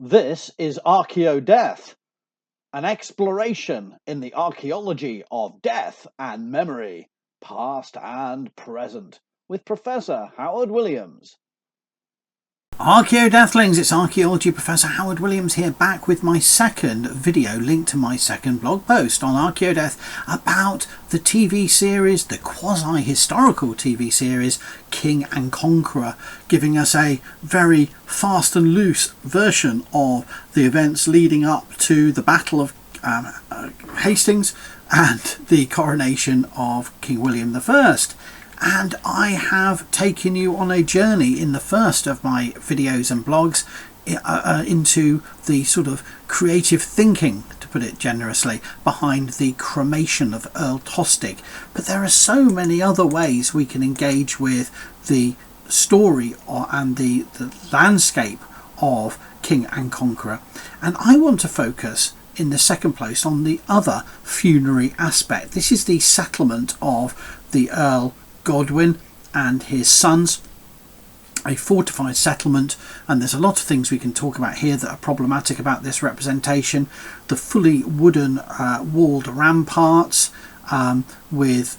This is Archaeo-Death, an exploration in the archaeology of death and memory, past and present, with Professor Howard Williams. Archaeo-Deathlings, it's Archaeology Professor Howard Williams here, back with my second video linked to my second blog post on Archaeo-Death about the TV series, the quasi-historical TV series King and Conqueror, giving us a very fast and loose version of the events leading up to the Battle of Hastings and the coronation of King William I. And I have taken you on a journey in the first of my videos and blogs into the sort of creative thinking, to put it generously, behind the cremation of Earl Tostig. But there are so many other ways we can engage with the story and the landscape of King and Conqueror. And I want to focus in the second place on the other funerary aspect. This is the settlement of the Earl Godwin and his sons, a fortified settlement, and there's a lot of things we can talk about here that are problematic about this representation. The fully wooden walled ramparts with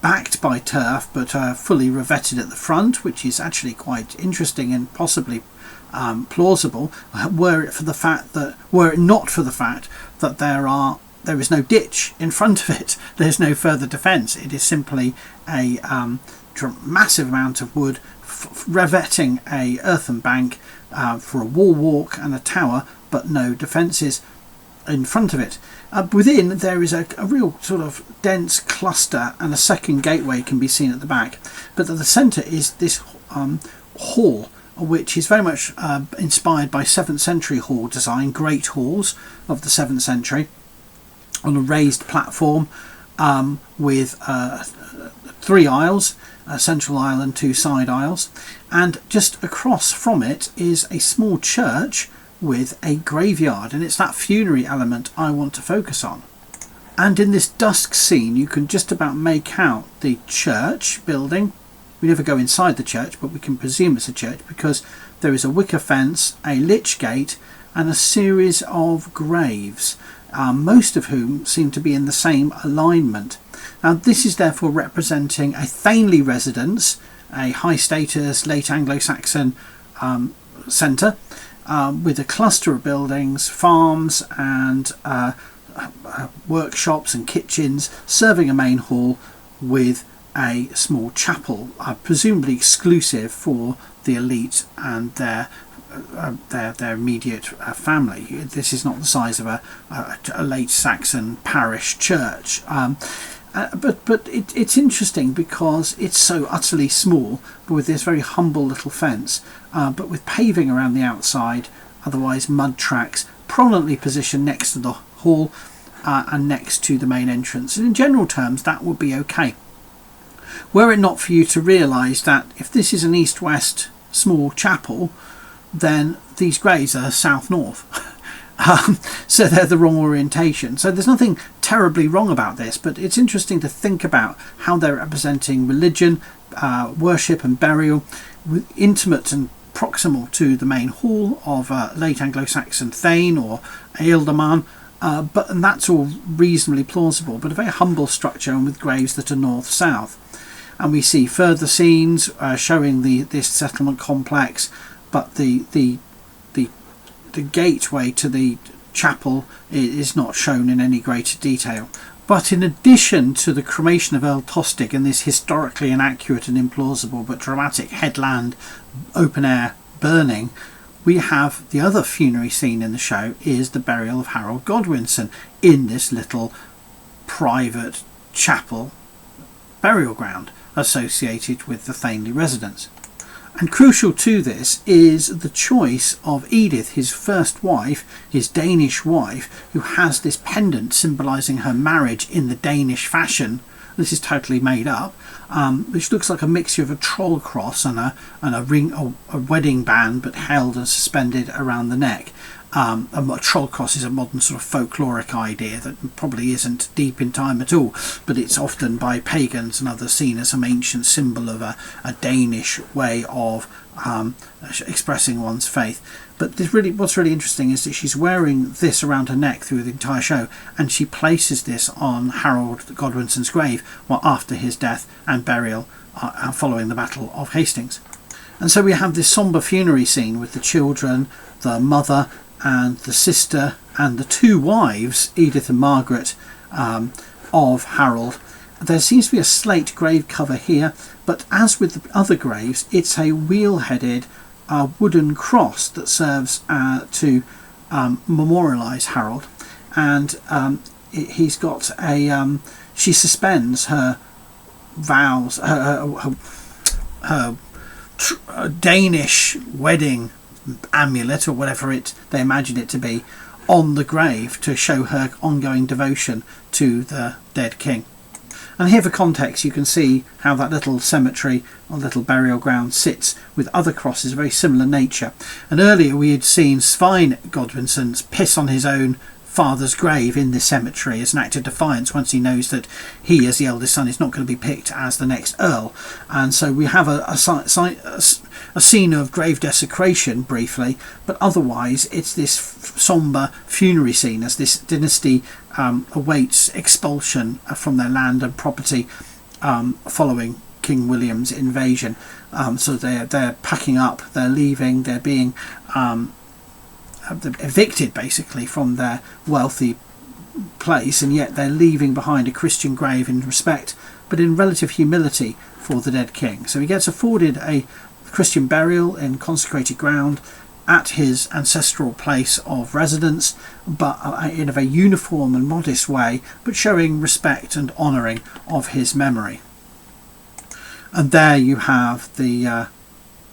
backed by turf but fully revetted at the front, which is actually quite interesting and possibly plausible were it not for the fact that there is no ditch in front of it. There's no further defence. It is simply a massive amount of wood revetting a earthen bank for a wall walk and a tower, but no defences in front of it. Within there is a real sort of dense cluster, and a second gateway can be seen at the back. But at the centre is this hall, which is very much inspired by 7th century hall design, great halls of the 7th century, on a raised platform with 3 aisles, a central aisle and 2 side aisles, and just across from it is a small church with a graveyard, and it's that funerary element I want to focus on. And in this dusk scene you can just about make out the church building. We never go inside the church, but we can presume it's a church because there is a wicker fence, a lich gate, and a series of graves, most of whom seem to be in the same alignment. Now this is therefore representing a thainly residence, a high status late Anglo-Saxon centre with a cluster of buildings, farms and workshops and kitchens serving a main hall with a small chapel, presumably exclusive for the elite and their immediate family. This is not the size of a late Saxon parish church, but it's interesting because it's so utterly small, but with this very humble little fence, but with paving around the outside, otherwise mud tracks prominently positioned next to the hall and next to the main entrance. And in general terms that would be okay, were it not for you to realise that if this is an east-west small chapel, then these graves are south-north. So they're the wrong orientation. So there's nothing terribly wrong about this, but it's interesting to think about how they're representing religion, worship and burial, intimate and proximal to the main hall of a late Anglo-Saxon thane or ealdorman, and that's all reasonably plausible, but a very humble structure and with graves that are north-south. And we see further scenes showing this settlement complex, but the gateway to the chapel is not shown in any greater detail. But in addition to the cremation of Earl Tostig and this historically inaccurate and implausible but dramatic headland open air burning, we have the other funerary scene in the show is the burial of Harold Godwinson in this little private chapel burial ground associated with the thainly residence. And crucial to this is the choice of Edith, his first wife, his Danish wife, who has this pendant symbolising her marriage in the Danish fashion. This is totally made up, which looks like a mixture of a troll cross and a ring, a wedding band, but held and suspended around the neck. A troll cross is a modern sort of folkloric idea that probably isn't deep in time at all, but it's often by pagans and others seen as some ancient symbol of a Danish way of expressing one's faith. But what's really interesting is that she's wearing this around her neck through the entire show, and she places this on Harold Godwinson's grave after his death and burial following the Battle of Hastings. And so we have this sombre funerary scene with the children, the mother and the sister and the two wives, Edith and Margaret, of Harold. There seems to be a slate grave cover here, but as with the other graves, it's a wheel-headed wooden cross that serves to memorialise Harold. And he's got she suspends her vows, her Danish wedding amulet, or whatever they imagine it to be, on the grave to show her ongoing devotion to the dead king. And here for context, you can see how that little cemetery or little burial ground sits with other crosses of very similar nature. And earlier we had seen Svein Godwinson's piss on his own father's grave in this cemetery as an act of defiance once he knows that he, as the eldest son, is not going to be picked as the next earl. And so we have a scene of grave desecration briefly, but otherwise it's this sombre funerary scene as this dynasty awaits expulsion from their land and property following King William's invasion. So they're packing up, they're leaving, they're being evicted basically from their wealthy place, and yet they're leaving behind a Christian grave in respect but in relative humility for the dead king. So he gets afforded a Christian burial in consecrated ground at his ancestral place of residence, but in a very uniform and modest way, but showing respect and honouring of his memory. And there you have the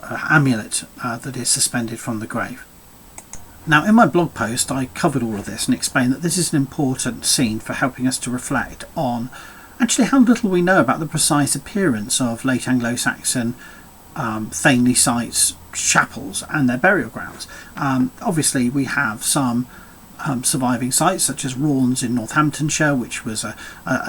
amulet that is suspended from the grave. Now, in my blog post I covered all of this and explained that this is an important scene for helping us to reflect on actually how little we know about the precise appearance of late Anglo-Saxon thainly sites, chapels and their burial grounds. Obviously we have some surviving sites such as Raunds in Northamptonshire, which was a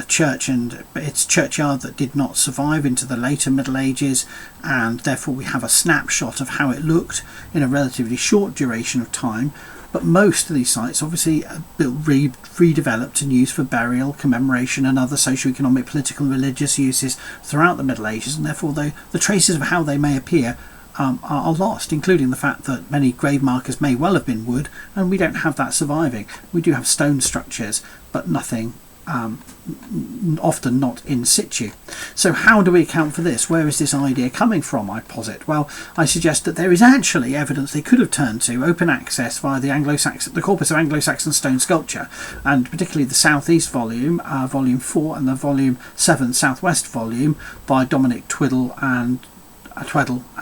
church and its churchyard that did not survive into the later Middle Ages, and therefore we have a snapshot of how it looked in a relatively short duration of time. But most of these sites obviously redeveloped and used for burial, commemoration and other socio-economic, political and religious uses throughout the Middle Ages, and therefore the traces of how they may appear are lost, including the fact that many grave markers may well have been wood, and we don't have that surviving. We do have stone structures, but nothing, often not in situ. So how do we account for this? Where is this idea coming from, I posit? Well, I suggest that there is actually evidence they could have turned to, open access via the corpus of Anglo-Saxon stone sculpture, and particularly the Southeast volume, volume 4, and the volume 7 Southwest volume by Dominic Tweddle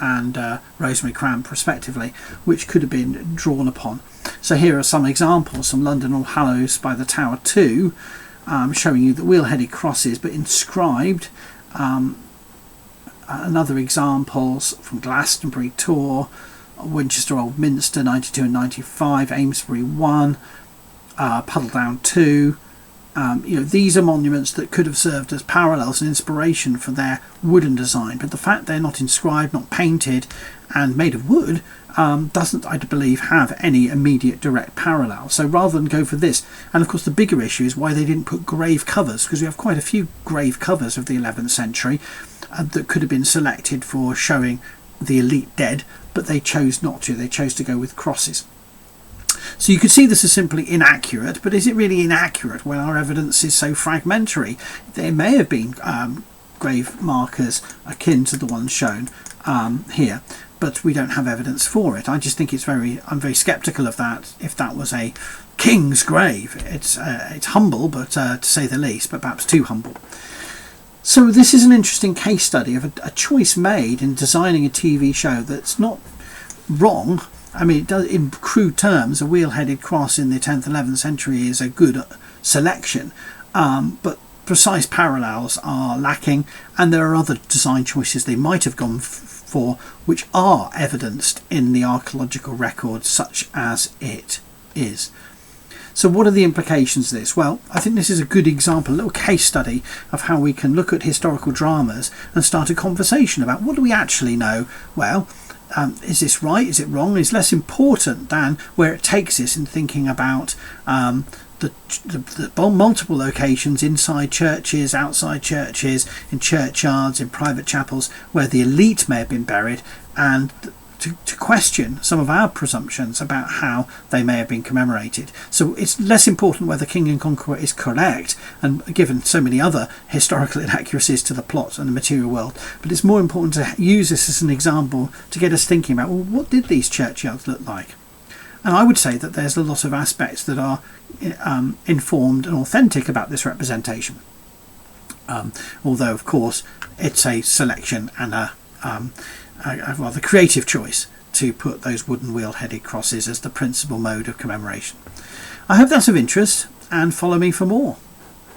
and Rosemary Cramp respectively, which could have been drawn upon. So here are some examples: some London All Hallows by the Tower 2, showing you the wheel-headed crosses but inscribed. Another examples from Glastonbury Tor, Winchester Old Minster 92 and 95, Amesbury 1, Puddledown 2. These are monuments that could have served as parallels and inspiration for their wooden design, but the fact they're not inscribed, not painted and made of wood doesn't, I believe, have any immediate direct parallel. So rather than go for this, and of course the bigger issue is why they didn't put grave covers, because we have quite a few grave covers of the 11th century that could have been selected for showing the elite dead, but they chose not to. They chose to go with crosses. So you could see this as simply inaccurate, but is it really inaccurate when our evidence is so fragmentary? There may have been grave markers akin to the ones shown here, but we don't have evidence for it. I just think I'm very sceptical of that. If that was a king's grave, it's humble, but to say the least, but perhaps too humble. So this is an interesting case study of a choice made in designing a TV show that's not wrong. I mean, it does, in crude terms, a wheel-headed cross in the 10th, 11th century is a good selection, but precise parallels are lacking, and there are other design choices they might have gone for which are evidenced in the archaeological record, such as it is. So what are the implications of this? Well, I think this is a good example, a little case study of how we can look at historical dramas and start a conversation about what do we actually know. Well, is this right? Is it wrong? Is less important than where it takes us in thinking about the multiple locations inside churches, outside churches, in churchyards, in private chapels, where the elite may have been buried, and to question some of our presumptions about how they may have been commemorated. So it's less important whether King and Conqueror is correct, and given so many other historical inaccuracies to the plot and the material world, but it's more important to use this as an example to get us thinking about, well, what did these churchyards look like? And I would say that there's a lot of aspects that are informed and authentic about this representation. Although, of course, it's a selection and a rather creative choice to put those wooden wheel-headed crosses as the principal mode of commemoration. I hope that's of interest, and follow me for more.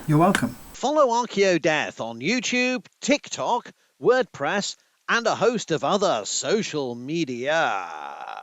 You're welcome. Follow ArchaeoDeath on YouTube, TikTok, WordPress, and a host of other social media.